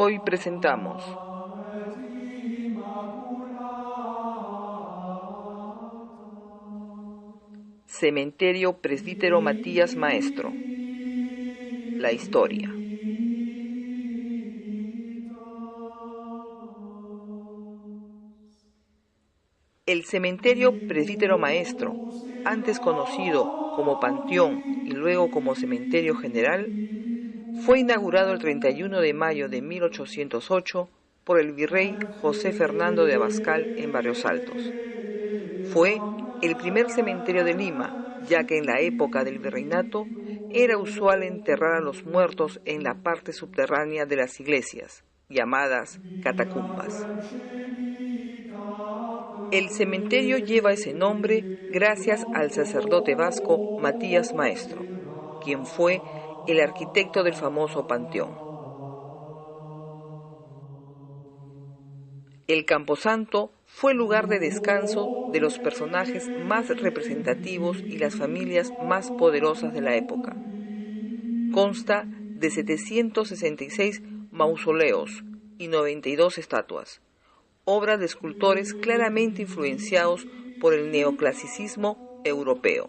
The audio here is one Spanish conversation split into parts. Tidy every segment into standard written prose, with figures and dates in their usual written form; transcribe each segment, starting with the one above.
Hoy presentamos Cementerio Presbítero Matías Maestro. La historia. El Cementerio Presbítero Maestro, antes conocido como Panteón y luego como Cementerio General, fue inaugurado el 31 de mayo de 1808 por el virrey José Fernando de Abascal en Barrios Altos. Fue el primer cementerio de Lima, ya que en la época del virreinato era usual enterrar a los muertos en la parte subterránea de las iglesias, llamadas catacumbas. El cementerio lleva ese nombre gracias al sacerdote vasco Matías Maestro, quien fue el arquitecto del famoso panteón. El Camposanto fue lugar de descanso de los personajes más representativos y las familias más poderosas de la época. Consta de 766 mausoleos y 92 estatuas, obras de escultores claramente influenciados por el neoclasicismo europeo.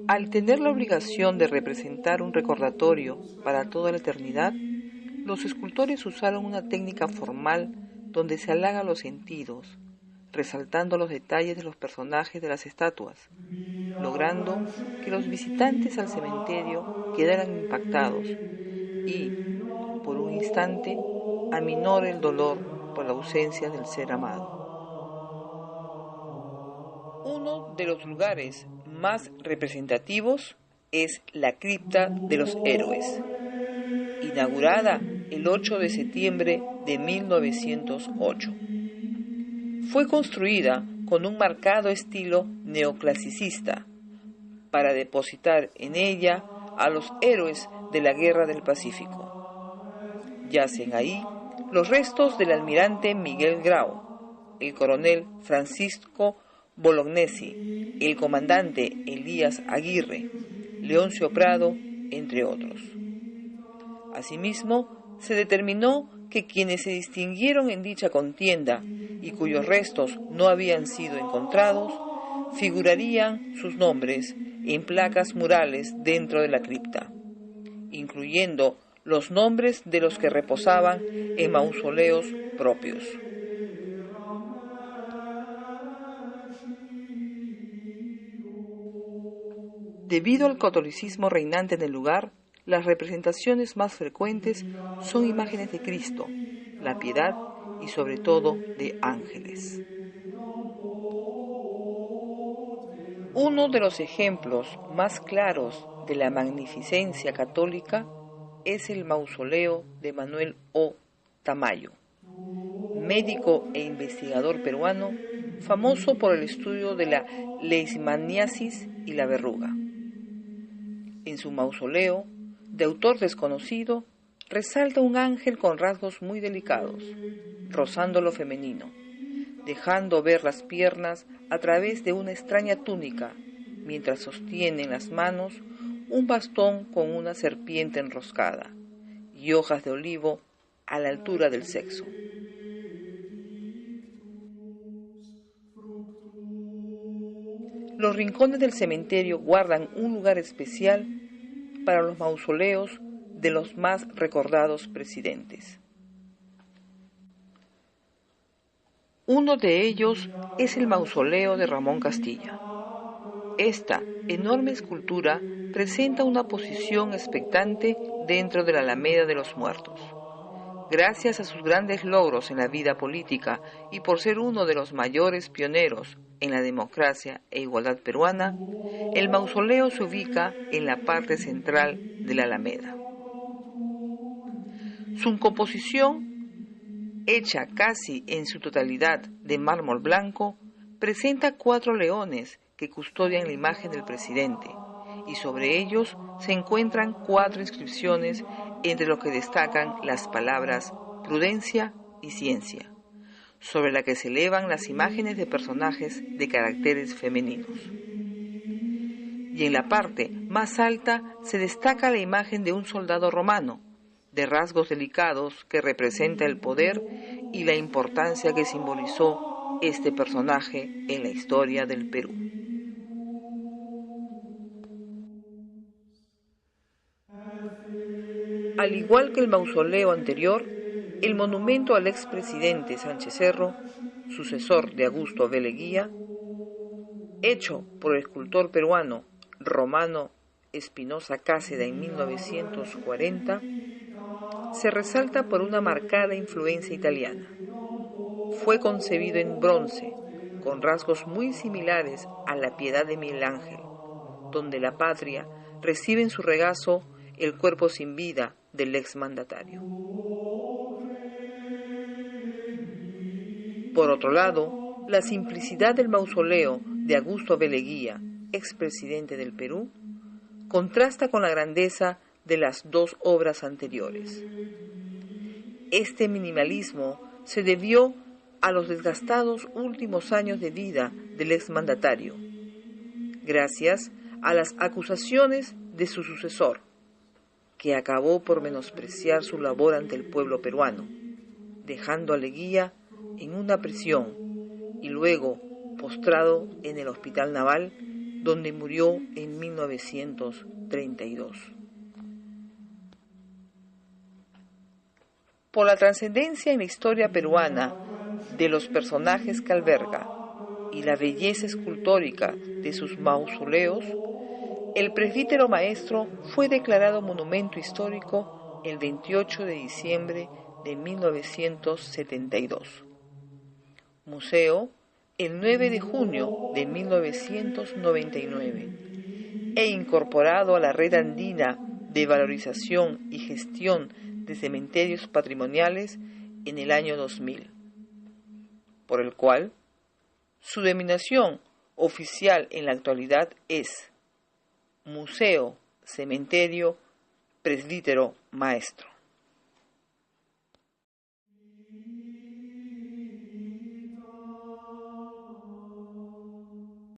Al tener la obligación de representar un recordatorio para toda la eternidad, los escultores usaron una técnica formal donde se halaga los sentidos, resaltando los detalles de los personajes de las estatuas, logrando que los visitantes al cementerio quedaran impactados y, por un instante, aminore el dolor por la ausencia del ser amado. Uno de los lugares más representativos es la Cripta de los Héroes, inaugurada el 8 de septiembre de 1908. Fue construida con un marcado estilo neoclasicista para depositar en ella a los héroes de la Guerra del Pacífico. Yacen ahí los restos del almirante Miguel Grau, el coronel Francisco Bolognesi, el comandante Elías Aguirre, Leoncio Prado, entre otros. Asimismo, se determinó que quienes se distinguieron en dicha contienda y cuyos restos no habían sido encontrados, figurarían sus nombres en placas murales dentro de la cripta, incluyendo los nombres de los que reposaban en mausoleos propios. Debido al catolicismo reinante en el lugar, las representaciones más frecuentes son imágenes de Cristo, la piedad y sobre todo de ángeles. Uno de los ejemplos más claros de la magnificencia católica es el mausoleo de Manuel O. Tamayo, médico e investigador peruano famoso por el estudio de la leishmaniasis y la verruga. En su mausoleo, de autor desconocido, resalta un ángel con rasgos muy delicados, rozando lo femenino, dejando ver las piernas a través de una extraña túnica, mientras sostiene en las manos un bastón con una serpiente enroscada y hojas de olivo a la altura del sexo. Los rincones del cementerio guardan un lugar especial para los mausoleos de los más recordados presidentes. Uno de ellos es el mausoleo de Ramón Castilla. Esta enorme escultura presenta una posición expectante dentro de la Alameda de los Muertos. Gracias a sus grandes logros en la vida política y por ser uno de los mayores pioneros en la democracia e igualdad peruana, el mausoleo se ubica en la parte central de la Alameda. Su composición, hecha casi en su totalidad de mármol blanco, presenta 4 leones que custodian la imagen del presidente, y sobre ellos se encuentran 4 inscripciones, entre los que destacan las palabras prudencia y ciencia, sobre la que se elevan las imágenes de personajes de caracteres femeninos. Y en la parte más alta se destaca la imagen de un soldado romano, de rasgos delicados, que representa el poder y la importancia que simbolizó este personaje en la historia del Perú. Al igual que el mausoleo anterior, el monumento al expresidente Sánchez Cerro, sucesor de Augusto B. Leguía, hecho por el escultor peruano Romano Espinosa Cáceda en 1940, se resalta por una marcada influencia italiana. Fue concebido en bronce, con rasgos muy similares a la Piedad de Miguel Ángel, donde la patria recibe en su regazo el cuerpo sin vida del exmandatario. Por otro lado, la simplicidad del mausoleo de Augusto B. Leguía, expresidente del Perú, contrasta con la grandeza de las dos obras anteriores. Este minimalismo se debió a los desgastados últimos años de vida del exmandatario, gracias a las acusaciones de su sucesor, que acabó por menospreciar su labor ante el pueblo peruano, dejando a Leguía en una prisión y luego postrado en el Hospital Naval, donde murió en 1932. Por la trascendencia en la historia peruana de los personajes que alberga y la belleza escultórica de sus mausoleos, el presbítero maestro fue declarado monumento histórico el 28 de diciembre de 1972. Museo el 9 de junio de 1999 e incorporado a la Red Andina de Valorización y Gestión de Cementerios Patrimoniales en el año 2000, por el cual su denominación oficial en la actualidad es Museo Cementerio Presbítero Maestro.